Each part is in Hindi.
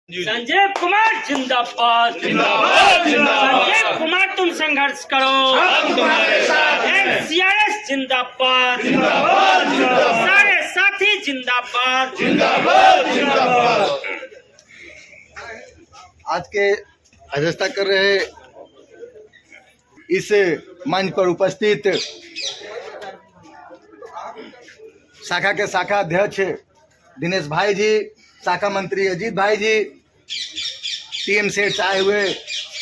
संजीव कुमार जिंदाबाद जिंदाबाद जिंदाबाद। संजीव कुमार तुम संघर्ष करो, हम तुम्हारे साथ हैं। एनसीआरएस जिंदाबाद जिंदाबाद जिंदाबाद। सारे साथी जिंदाबाद जिंदाबाद जिंदाबाद। आज के अध्यक्षता कर रहे इस मंच पर उपस्थित शाखा के शाखा अध्यक्ष दिनेश भाई जी, शाखा मंत्री अजीत भाई जी, टीएम सेठ से आए हुए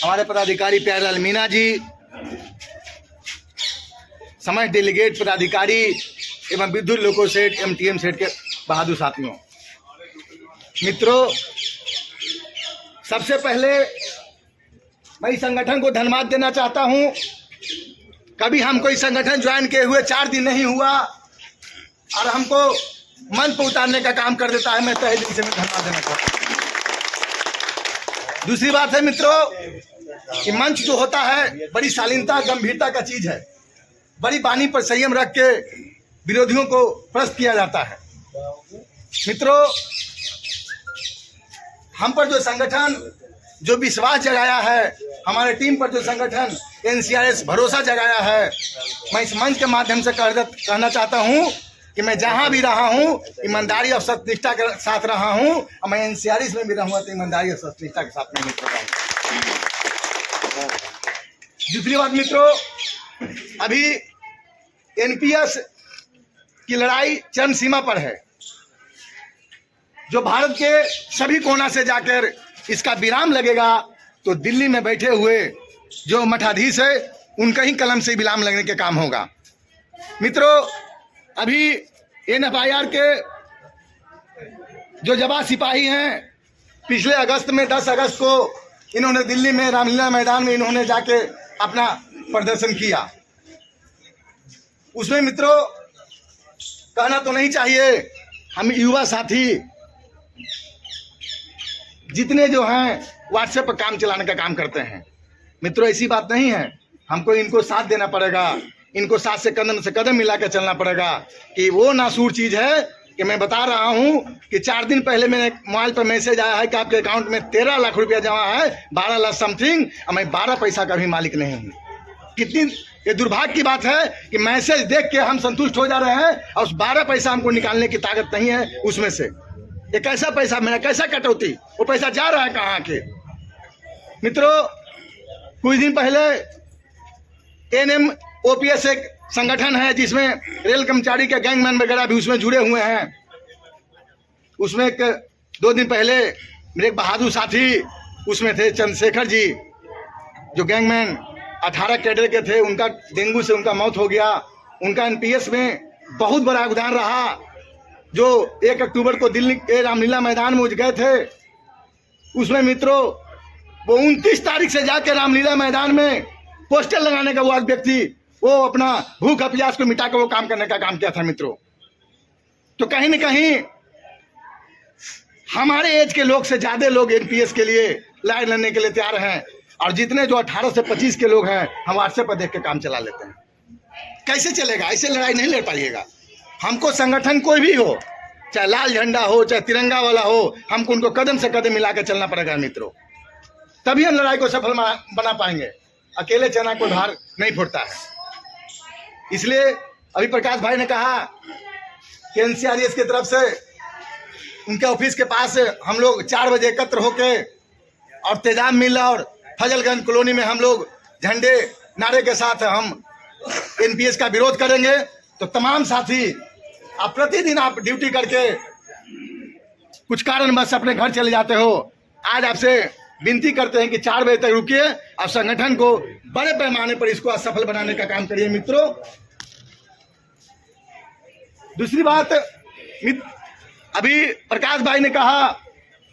हमारे पदाधिकारी प्यारेलाल मीना जी, समस्त डेलीगेट पदाधिकारी एवं विद्युत लोको सेठ एवं टीएम सेठ के बहादुर साथियों, मित्रों, सबसे पहले मैं इस संगठन को धन्यवाद देना चाहता हूं। कभी हम कोई संगठन ज्वाइन किए हुए 4 दिन नहीं हुआ और हमको मंच पर उतारने का काम कर देता है। मैं तहे दिल से धन्यवाद देना चाहता हूं। दूसरी बात है मित्रों कि मंच जो होता है बड़ी शालीनता गंभीरता का चीज है। बड़ी बानी पर संयम रख के विरोधियों को प्रश्न किया जाता है। मित्रों, हम पर जो संगठन जो विश्वास जगाया है, हमारे टीम पर जो संगठन एनसीआरएस भरोसा जगाया है, मैं इस मंच के माध्यम से कहना चाहता हूं कि मैं जहां भी रहा हूं ईमानदारी और सत्यनिष्ठा के साथ रहा हूं और मैं एनसीआरएस में भी रहूंगा तो ईमानदारी और सत्यनिष्ठा के साथ में रहूंगा। दूसरी बात मित्रों, अभी एनपीएस की लड़ाई चरम सीमा पर है। जो भारत के सभी कोना से जाकर इसका विराम लगेगा तो दिल्ली में बैठे हुए जो मठाधीश है उनका ही कलम से विराम लगने के काम होगा। मित्रों, अभी एनएफआईआर के जो जवान सिपाही हैं, पिछले अगस्त में 10 अगस्त को इन्होंने दिल्ली में रामलीला मैदान में इन्होंने जाके अपना प्रदर्शन किया। उसमें मित्रों कहना तो नहीं चाहिए, हम युवा साथी जितने जो हैं व्हाट्सएप पर काम चलाने का काम करते हैं। मित्रों, ऐसी बात नहीं है, हमको इनको साथ देना पड़ेगा, इनको साथ से कदम मिला के चलना पड़ेगा कि वो नासूर चीज है कि मैं बता रहा हूं कि 4 दिन पहले मेरे मोबाइल पर मैसेज आया है कि आपके अकाउंट में 13 लाख रुपया जमा है, 12 लाख समथिंग, और मैं 12 पैसा का भी मालिक नहीं हूं। कितनी ये दुर्भाग्य की बात है कि मैसेज देख के हम संतुष्ट हो जा रहे हैं और उस 12 पैसा हमको निकालने की ताकत नहीं है। उसमें से ये कैसा पैसा, मेरा कैसा कटौती, वो पैसा जा रहा है कहाँ के। मित्रों, कुछ दिन पहले एनएमओपीएस एक संगठन है जिसमें रेल कर्मचारी के गैंगमैन वगैरह भी उसमें जुड़े हुए हैं। उसमें 2 दिन पहले मेरे एक बहादुर साथी उसमें थे, चंद्रशेखर जी, जो गैंगमैन 18 कैडर के थे, उनका डेंगू से उनका मौत हो गया। उनका एनपीएस में बहुत बड़ा योगदान रहा। जो 1 अक्टूबर को दिल्ली के रामलीला मैदान में गए थे, उसमें मित्रों वो 29 तारीख से जाकर रामलीला मैदान में पोस्टर लगाने का वो व्यक्ति, वो अपना भूख प्यास को मिटाकर वो काम करने का काम किया था। मित्रों, तो कहीं न कहीं हमारे एज के लोग से ज्यादा लोग एनपीएस के लिए लाइन लड़ने के लिए तैयार हैं, और जितने जो 18 से 25 के लोग हैं हम व्हाट्सएप पर देख के काम चला लेते हैं। कैसे चलेगा? ऐसे लड़ाई नहीं लड़ पाइएगा। हमको संगठन कोई भी हो, चाहे लाल झंडा हो चाहे तिरंगा वाला हो, हमको उनको कदम से कदम मिला के चलना पड़ेगा मित्रों, तभी हम लड़ाई को सफल बना पाएंगे। अकेले चना कोई भार नहीं फूटता है। इसलिए अभी प्रकाश भाई ने कहा कि एनसीआरएस की तरफ से उनके ऑफिस के पास हम लोग 4 बजे एकत्र होके और तेजाब मिल और फजलगंज कॉलोनी में हम लोग झंडे नारे के साथ हम एनपीएस का विरोध करेंगे। तो तमाम साथी, आप प्रतिदिन आप ड्यूटी करके कुछ कारणवश अपने घर चले जाते हो, आज आपसे विनती करते हैं कि 4 बजे तक रुकिए और संगठन को बड़े पैमाने पर इसको असफल बनाने का काम करिए। मित्रों, दूसरी बात, अभी प्रकाश भाई ने कहा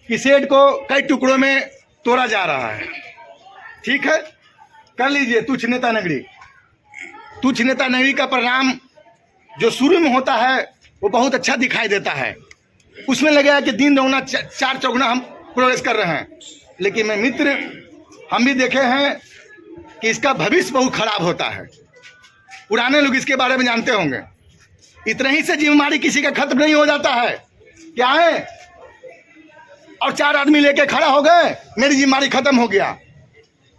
कि सेठ को कई टुकड़ों में तोड़ा जा रहा है। ठीक है, कर लीजिए। तुच्छ नेता नगरी का परिणाम जो शुरू में होता है वो बहुत अच्छा दिखाई देता है। उसमें लगेगा कि दिन दोगुना 4 चौगुना हम प्रोग्रेस कर रहे हैं, लेकिन मैं मित्र, हम भी देखे हैं कि इसका भविष्य बहुत खराब होता है। पुराने लोग इसके बारे में जानते होंगे। इतना ही से जिम्मेदारी किसी का खत्म नहीं हो जाता है। क्या है? और 4 आदमी लेके खड़ा हो गए, मेरी जिम्मेदारी खत्म हो गया।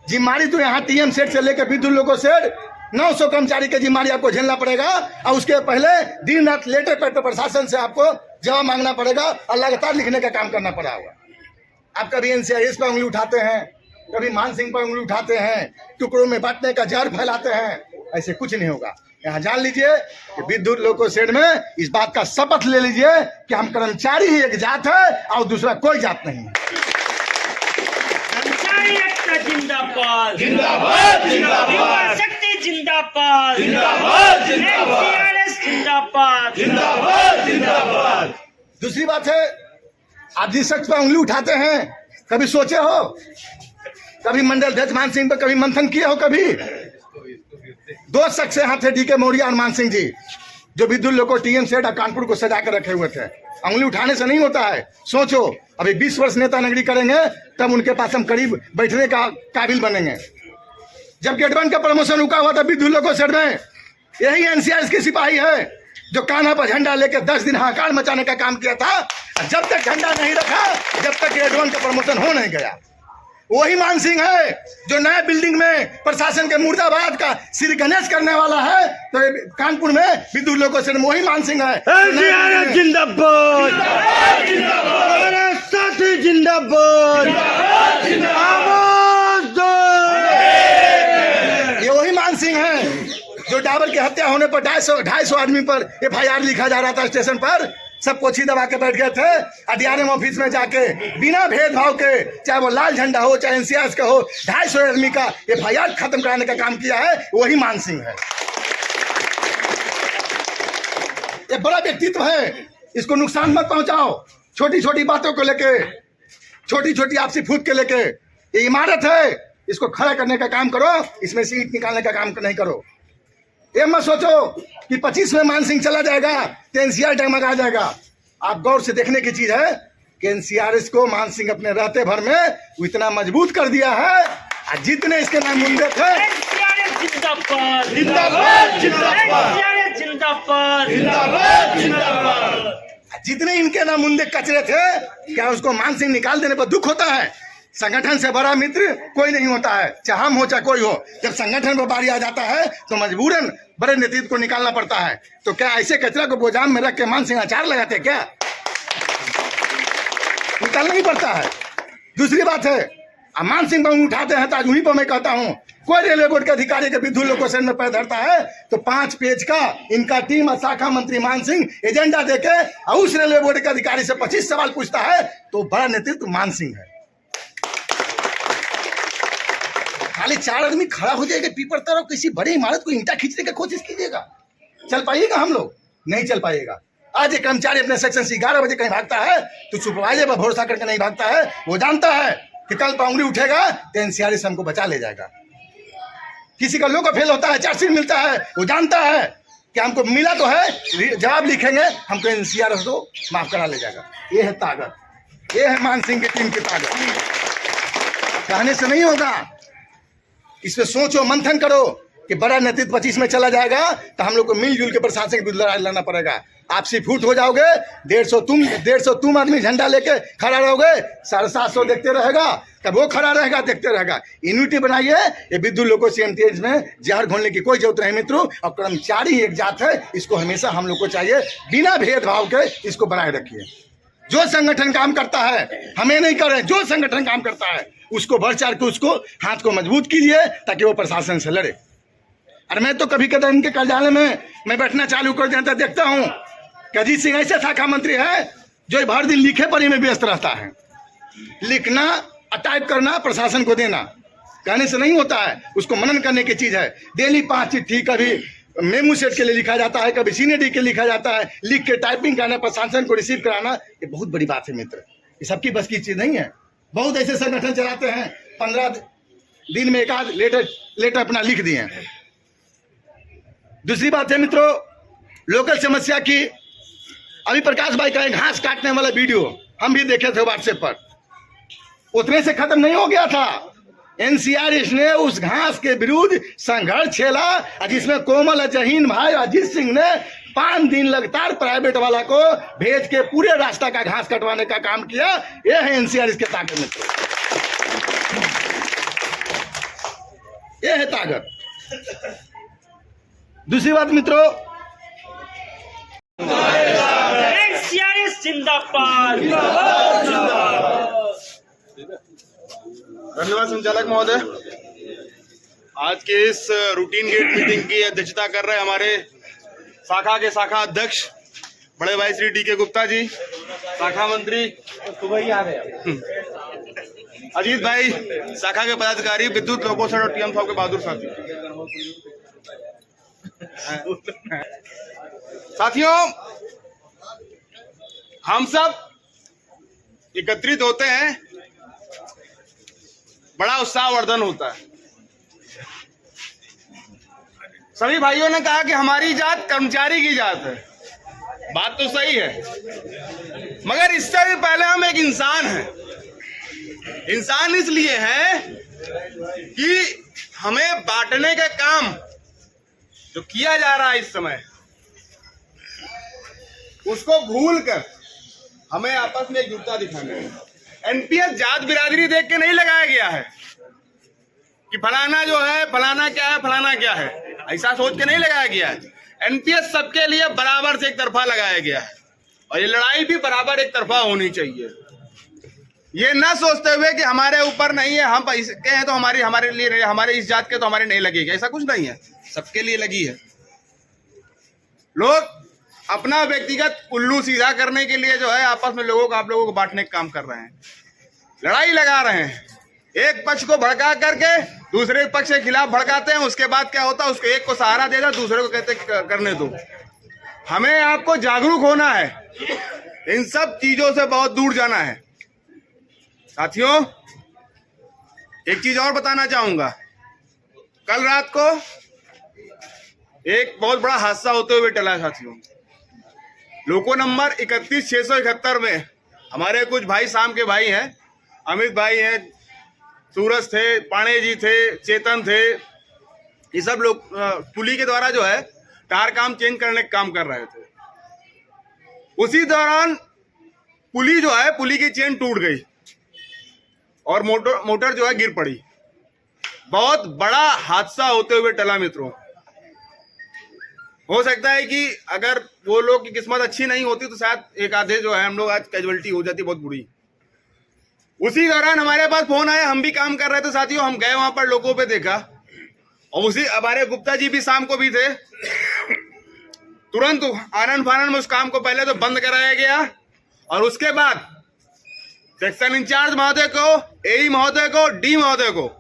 जिम्मेदारी तो यहाँ टीएम सेठ से लेकर विद्युत लोको सेठ 900 कर्मचारी की जिम्मेदारी आपको झेलना पड़ेगा, और उसके पहले दिन रात लेटर पैड पर प्रशासन से आपको जवाब मांगना पड़ेगा और लगातार लिखने का काम करना पड़ा होगा। आप कभी एनसीआरएस पर उंगली उठाते हैं, कभी मान सिंह पर उंगली उठाते हैं, टुकड़ों में बांटने का जहर फैलाते हैं, ऐसे कुछ नहीं होगा। यहाँ जान लीजिए कि विद्युत लोको सेठ में इस बात का शपथ ले लीजिए कि हम कर्मचारी ही एक जात है और दूसरा कोई जात नहीं है। कर्मचारी एकता जिंदाबाद, जिंदाबाद युवा जिंदाबाद शक्ति जिंदाबाद, जिंदाबाद जिंदाबाद एनसीआरएस जिंदाबाद। जिंदाबाद जिंदाबाद। दूसरी बात है, आप जिस शख्स पर उंगली उठाते हैं, कभी सोचे हो, कभी मंडल अध्यक्ष मान सिंह पर कभी मंथन किए हो? कभी 2 शख्स यहाँ थे, डीके मौर्य और मान सिंह जी, जो विद्युत लोको टीएम सेठ और कानपुर को सजा कर रखे हुए थे। उंगली उठाने से नहीं होता है। सोचो, अभी 20 वर्ष नेता नगरी करेंगे तब उनके पास हम करीब बैठने का काबिल बनेंगे। जब गेट 1 का प्रमोशन रुका हुआ था विद्युत लोको सेठ में, यही एनसीआरएस के सिपाही है जो कान्हा पर झंडा लेकर 10 दिन हाहाकार मचाने का काम किया था। जब तक झंडा नहीं रखा, जब तक ग्रेड 1 का प्रमोशन हो नहीं गया। वही मान सिंह है जो नए बिल्डिंग में प्रशासन के मुर्दाबाद का श्री गणेश करने वाला है, तो कानपुर में विद्युत लोको सेठ वही मान सिंह है। एनसीआरएस जिंदाबाद, हमारे साथी जिंदाबाद, आवाज दो। ये वही मान सिंह है जो डाबर की हत्या होने पर 250 आदमी पर FIR लिखा जा रहा था स्टेशन पर, सब पोछी दबा के बैठ गए थे। डीआरएम ऑफिस में जाके बिना भेदभाव के, चाहे वो लाल झंडा हो चाहे एनसीआरएस का हो, 250 आदमी का FIR खत्म कराने का काम किया है, वही मान सिंह है। ये बड़ा व्यक्तित्व है, इसको नुकसान मत पहुंचाओ। छोटी छोटी बातों को लेके, छोटी छोटी आपसी फूट के लेके, ये इमारत है, इसको खड़ा करने का काम करो, इसमें से ईंट निकालने का काम नहीं करो। ये मत सोचो कि 25 में मान सिंह चला जाएगा तो एनसीआर डगमगा जाएगा। आप गौर से देखने की चीज है कि एनसीआरएस को मान सिंह अपने रहते भर में वो इतना मजबूत कर दिया है, और जितने इसके नाम मुंडे थे, एनसीआरएस जिंदाबाद, जिंदाबाद जिंदाबाद एनसीआरएस जिंदाबाद, जिंदाबाद जिंदाबाद। जितने इनके नाम मुंडे कचरे थे, क्या उसको मान सिंह निकाल देने पर दुख होता है? संगठन से बड़ा मित्र कोई नहीं होता है, चाहे हम हो चाहे कोई हो। जब संगठन पर बारी आ जाता है तो मजबूरन बड़े नेतृत्व को निकालना पड़ता है। तो क्या ऐसे कचरा को बोझाम में रख के मान सिंह अचार लगाते क्या? निकालना ही पड़ता है। दूसरी बात है, मान सिंह पर उठाते हैं तो आज उन्हीं पर मैं कहता हूँ, कोई रेलवे बोर्ड के अधिकारी के विद्युत लोको सेठ में पैर धरता है तो 5 पेज का इनका टीम और शाखा मंत्री मान सिंह एजेंडा देके और उस रेलवे बोर्ड के अधिकारी से 25 सवाल पूछता है, तो बड़ा नेतृत्व मान सिंह है। खाली 4 आदमी खड़ा हो जाएगा पीपर तरफ, किसी बड़ी इमारत को ईंटा खींचने की कोशिश कीजिएगा, चल पाइएगा? हम लोग नहीं चल पाइएगा। आज एक कर्मचारी अपने सेक्शन से 11 बजे कहीं भागता है तो सुपरवाइजर पर भरोसा करके नहीं भागता है। वो जानता है कि कल पर उंगली उठेगा तो एनसीआरएस हमको बचा ले जाएगा। किसी का लोगो फेल होता है, चार्जशीट मिलता है, वो जानता है कि हमको मिला तो है, जवाब लिखेंगे, हमको एनसीआरएस को माफ करा ले जाएगा। ये है ताकत, ये है मान सिंह की टीम की ताकत। कहने से नहीं होगा, इसमें सोचो, मंथन करो कि बड़ा नेतृत्व 25 में चला जाएगा तो हम लोग को मिलजुल के प्रशासन के विरुद्ध लड़ाई लड़ना पड़ेगा। आपसी फूट हो जाओगे, 150 तुम आदमी झंडा लेके खड़ा रहोगे, 750 देखते रहेगा, कब वो खड़ा रहेगा देखते रहेगा। यूनिटी बनाइए। ये विद्युत लोको सीएमटीएच में जहर घोलने की कोई जरूरत नहीं मित्रों। और कर्मचारी एक जात है, इसको हमेशा हम लोग को चाहिए बिना भेदभाव के इसको बनाए रखिए। जो संगठन काम करता है, हमें नहीं करे, जो संगठन काम करता है उसको बढ़ चढ़ के उसको हाथ को मजबूत कीजिए ताकि वो प्रशासन से लड़े। और मैं तो कभी कभी इनके कार्यालय में मैं बैठना चालू कर देता, देखता हूँ कि अजीत सिंह ऐसे शाखा मंत्री है जो भर दिन लिखे पढ़ी में व्यस्त रहता है। लिखना और टाइप करना प्रशासन को देना कहने से नहीं होता है, उसको मनन करने की चीज़ है। डेली 5 चिट्ठी कभी मेमू सेट के लिए लिखा जाता है, कभी सीनेडी के लिखा जाता है, लिख के टाइपिंग करना, प्रशासन को रिसीव कराना, ये बहुत बड़ी बात है मित्र। ये सबकी बस की चीज़ नहीं है। बहुत ऐसे संगठन चलाते हैं 15 दिन में एक आध लेटर अपना लिख दिए। दूसरी बात है मित्रों, लोकल समस्या की, अभी प्रकाश भाई का घास काटने वाला वीडियो हम भी देखे थे व्हाट्सएप पर, उतने से खत्म नहीं हो गया था। एनसीआरएस ने उस घास के विरुद्ध संघर्ष छेड़ा, जिसमें कोमल जहीन भाई अजीत सिंह ने 5 दिन लगातार प्राइवेट वाला को भेज के पूरे रास्ता का घास कटवाने का काम किया। ये है एनसीआर इसके ताकत में, ये है ताकत। दूसरी बात मित्रों, एनसीआरएस जिंदाबाद। धन्यवाद संचालक महोदय। आज के इस रूटीन गेट मीटिंग की अध्यक्षता कर रहे हमारे शाखा के शाखा अध्यक्ष बड़े भाई श्री डी.के. गुप्ता जी, शाखा मंत्री अजीत भाई, शाखा के पदाधिकारी विद्युत लोकोषण और टीएम साहब के बहादुर साथियों, हम सब एकत्रित होते हैं, बड़ा उत्साहवर्धन होता है। सभी भाइयों ने कहा कि हमारी जात कर्मचारी की जात है। बात तो सही है, मगर इससे भी पहले हम एक इंसान हैं। इंसान इसलिए है कि हमें बांटने का काम जो किया जा रहा है इस समय, उसको भूलकर हमें आपस में एकजुटता दिखाना है। एनपीएस जात बिरादरी देख के नहीं लगाया गया है कि फलाना जो है, फलाना क्या है, फलाना क्या है, ऐसा सोच के नहीं लगाया गया है। एनपीएस सबके लिए बराबर से एक तरफा लगाया गया है और ये लड़ाई भी बराबर एक तरफा होनी चाहिए। ये ना सोचते हुए कि हमारे ऊपर नहीं है, हम इसके हैं तो हमारे लिए नहीं, हमारे इस जात के तो हमारे नहीं लगेगी, ऐसा कुछ नहीं है, सबके लिए लगी है। लोग अपना व्यक्तिगत उल्लू सीधा करने के लिए जो है आपस में आप लोगों को बांटने का काम कर रहे हैं, लड़ाई लगा रहे हैं। एक पक्ष को भड़का करके दूसरे पक्ष के खिलाफ भड़काते हैं। उसके बाद क्या होता है, उसको एक को सहारा देता, दूसरे को कहते करने दो। हमें आपको जागरूक होना है, इन सब चीजों से बहुत दूर जाना है। साथियों, एक चीज और बताना चाहूंगा। कल रात को एक बहुत बड़ा हादसा होते हुए टला। साथियों, लोको नंबर 31671 में हमारे कुछ भाई, शाम के भाई हैं, अमित भाई हैं, सूरज थे, पाणे जी थे, चेतन थे, ये सब लोग पुली के द्वारा जो है टायर काम चेंज करने का काम कर रहे थे। उसी दौरान पुली जो है, पुली की चेन टूट गई और मोटर जो है गिर पड़ी। बहुत बड़ा हादसा होते हुए टला मित्रों। हो सकता है कि अगर वो लोग की किस्मत अच्छी नहीं होती तो शायद एक आधे जो है हम लोग आज कैजुअलिटी हो जाती बहुत बुरी। उसी दौरान हमारे पास फोन आया, हम भी काम कर रहे थे साथियों, हम गए वहां पर, लोगों पे देखा और उसी हमारे गुप्ता जी भी शाम को भी थे। तुरंत आनंद फानन में उस काम को पहले तो बंद कराया गया और उसके बाद सेक्शन इंचार्ज महोदय को, एई महोदय को, डी महोदय को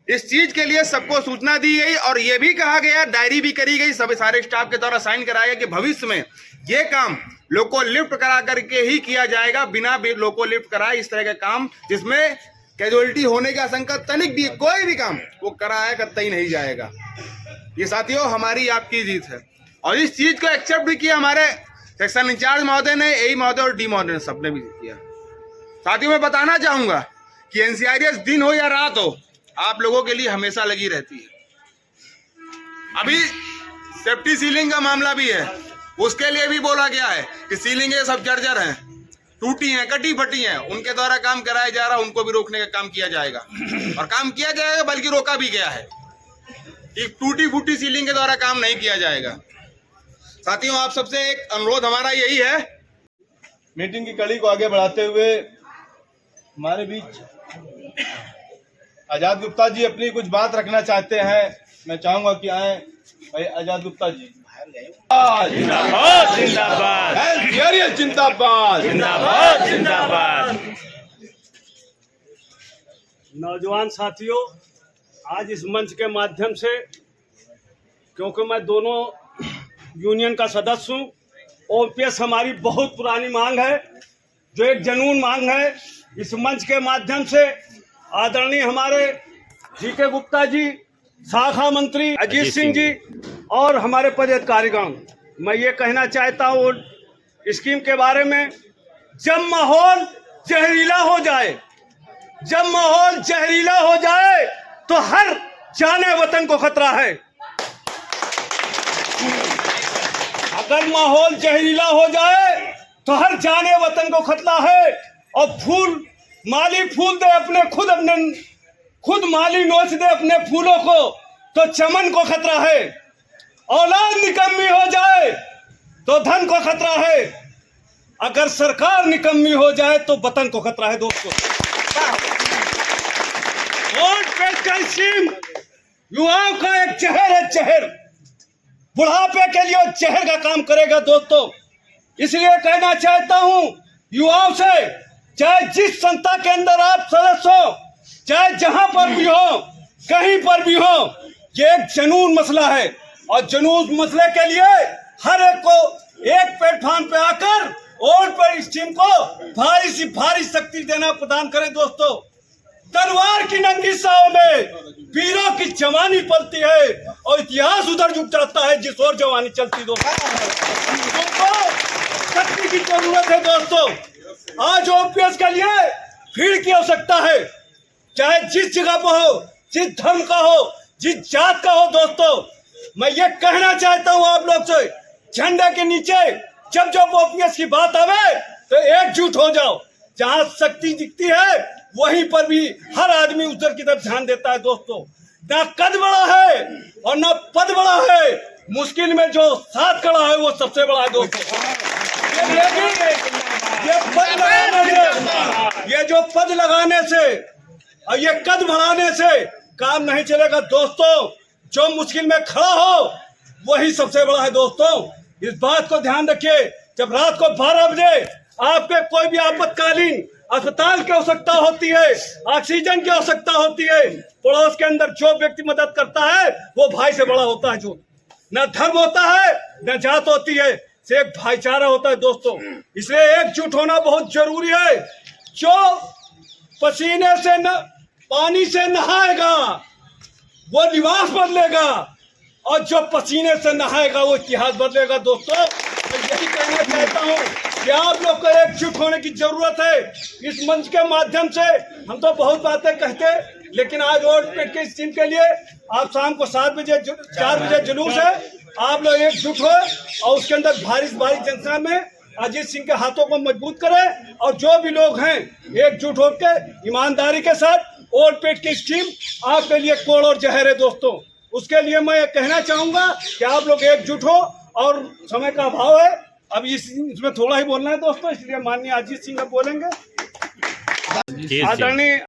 इस चीज के लिए सबको सूचना दी गई और यह भी कहा गया, डायरी भी करी गई, सब सारे स्टाफ के द्वारा साइन कराया गया कि भविष्य में ये काम लोको लिफ्ट करा करके ही किया जाएगा, बिना भी लोको लिफ्ट कराए इस तरह का काम जिसमें कैजुअलिटी होने की आशंका तनिक भी, कोई भी काम वो कराया कतई नहीं जाएगा। ये साथियों हमारी आपकी जीत है और इस चीज को एक्सेप्ट भी किया हमारे सेक्शन इंचार्ज महोदय ने, एई महोदय और डी महोदय ने, सबने भी किया। साथियों मैं बताना चाहूंगा कि एनसीआरएस दिन हो या रात हो, आप लोगों के लिए हमेशा लगी रहती है। अभी सेफ्टी सीलिंग का मामला भी है, उसके लिए भी बोला गया है कि सीलिंगें सब जर्जर हैं, टूटी हैं, कटी फटी हैं, उनके द्वारा काम कराया जा रहा है, उनको भी रोकने का काम किया जाएगा और काम किया जाएगा, बल्कि रोका भी गया है कि टूटी फूटी सीलिंग के द्वारा काम नहीं किया जाएगा। साथियों आप सबसे एक अनुरोध हमारा यही है, मीटिंग की कड़ी को आगे बढ़ाते हुए हमारे बीच आजाद गुप्ता जी अपनी कुछ बात रखना चाहते हैं। मैं चाहूंगा कि आए भाई आजाद गुप्ता जी। जिंदाबाद जिंदाबाद जिंदाबाद जिंदाबाद जिंदाबाद। नौजवान साथियों, आज इस मंच के माध्यम से, क्योंकि मैं दोनों यूनियन का सदस्य हूँ, ओपीएस हमारी बहुत पुरानी मांग है, जो एक जनून मांग है। इस मंच के माध्यम से आदरणीय हमारे डी.के. गुप्ता जी, शाखा मंत्री अजीत सिंह जी और हमारे पदाधिकारीगण, मैं ये कहना चाहता हूँ स्कीम के बारे में, जब माहौल जहरीला हो जाए, जब माहौल जहरीला हो जाए तो हर जाने वतन को खतरा है। अगर माहौल जहरीला हो जाए तो हर जाने वतन को खतरा है। और माली फूल दे अपने खुद माली नोच दे अपने फूलों को तो चमन को खतरा है। औलाद निकम्मी हो जाए तो धन को खतरा है। अगर सरकार निकम्मी हो जाए तो वतन को खतरा है दोस्तों। वोट पेड स्कीम युवाओं का एक जहर है, जहर। बुढ़ापे के लिए जहर का काम करेगा दोस्तों। इसलिए कहना चाहता हूं युवाओं से, चाहे जिस संस्था के अंदर आप सदस्य हो, चाहे जहां पर भी हो, कहीं पर भी हो, ये एक जनून मसला है। और जनून मसले के लिए हर एक को एक प्लेटफॉर्म पे आकर वोट पेड स्कीम को भारी से भारी शक्ति देना प्रदान करें दोस्तों। तलवार की नंगी साव में वीरों की जवानी पलती है और इतिहास उधर झुक जाता है जिस और जवानी चलती दोस्तों। शक्ति की जरूरत है दोस्तों। आज ओपीएस के लिए भीड़ की आवश्यकता है, चाहे जिस जगह पर हो, जिस धर्म का हो, जिस जात का हो दोस्तों। मैं ये कहना चाहता हूँ आप लोग से, झंडे के नीचे जब ओपीएस की बात आवे तो एकजुट हो जाओ। जहाँ शक्ति दिखती है वहीं पर भी हर आदमी उधर की तरफ ध्यान देता है दोस्तों। ना कद बड़ा है और ना पद बड़ा है, मुश्किल में जो साथ खड़ा है वो सबसे बड़ा है दोस्तों। ये जो पद लगाने से और ये कद बढ़ाने से काम नहीं चलेगा दोस्तों। जो मुश्किल में खड़ा हो वही सबसे बड़ा है दोस्तों। इस बात को ध्यान रखिए। जब रात को 12 बजे आपके कोई भी आपातकालीन अस्पताल की आवश्यकता होती है, ऑक्सीजन की आवश्यकता होती है, पड़ोस के अंदर जो व्यक्ति मदद करता है वो भाई से बड़ा होता है। जो न धर्म होता है न जात होती है, से एक भाईचारा होता है दोस्तों। इसलिए एकजुट होना बहुत जरूरी है। जो पसीने से पानी से नहाएगा वो लिबास बदलेगा और जो पसीने से नहाएगा वो इतिहास बदलेगा दोस्तों। मैं यही कहना चाहता हूँ कि आप लोग को एकजुट होने की जरूरत है। इस मंच के माध्यम से हम तो बहुत बातें कहते, लेकिन आज वोट पेड की स्कीम के लिए आप शाम को 4 बजे जुलूस है। आप लोग एकजुट हो और उसके अंदर भारी जनता में अजीत सिंह के हाथों को मजबूत करें। और जो भी लोग हैं एकजुट होकर ईमानदारी के साथ वोट पेड की स्कीम आपके लिए कोड़ और जहर है दोस्तों। उसके लिए मैं ये कहना चाहूंगा कि आप लोग एकजुट हो। और समय का अभाव है, अब इसमें थोड़ा ही बोलना है दोस्तों, इसलिए माननीय अजीत सिंह बोलेंगे। आदरणीय